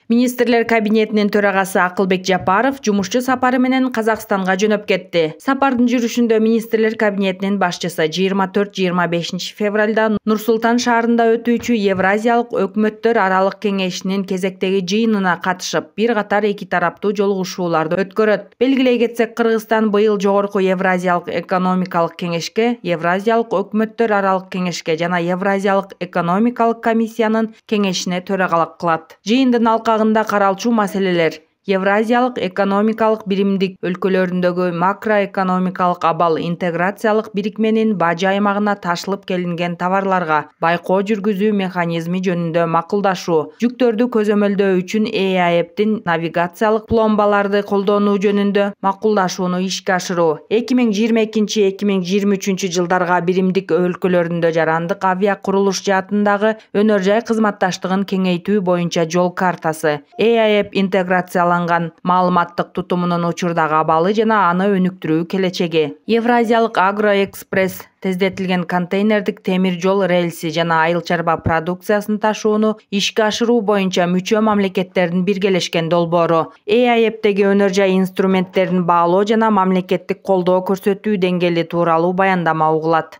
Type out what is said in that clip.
Министрлер кабинетинин төрагасы Акылбек Жапаров жумушчу сапары менен Казакстанга жөнөп кетти. Сапардын жүрүшүндө министрлер кабинетинин башчысы 24-25 февралда Нур-Султан шаарында өтүүчү Евразиялык өкмөттөр аралык кеңешинин кезектеги жыйынына катышып, бир катар эки тараптуу жолугушууларды өткөрөт. Белгилей кетсек, Кыргызстан быйыл жогорку Евразиялык экономикалык кеңешке, Евразиялык өкмөттөр аралык кеңешке жана Евразиялык экономикалык комиссиянын кеңешине төрагалык кылат. Жыйындын алкагында каралчу маселелер: Евразиялык экономикалык биримдик өлкөлөрүндөгү макроэкономикалык абал, интеграциялык бирикменин бажы аймагына ташылып келинген товарларга байкоо жүргүзүү механизми жөнүндө макулдашуу, жүктөрдү көзөмөлдөө үчүн ЭАЭПтин навигациялык пломбаларды колдонуу жөнүндө макулдашууну ишке ашыруу, 2022-2023 жылдарга биримдик өлкөлөрүндө жарандык авиа курулуш жаатындагы өнөр жай кызматташтыгын кеңейтүү боюнча жол картасы, ЭАЭП интеграцияланган маалыматтык тутумунун учурдагы абалы жана аны өнүктүрүү келечеги, Евразиялык агроэкспресс тездетилген контейнердик темир жол рельси жана айыл чарба продукциясын ташууну ишке ашыруу боюнча мүчө мамлекеттердин биргелешкен долбоору, ЭАЭПтеги өнөр жай инструменттерин баалоо жана мамлекеттик колдоо көрсөтүү деңгээли тууралуу баяндама угулат.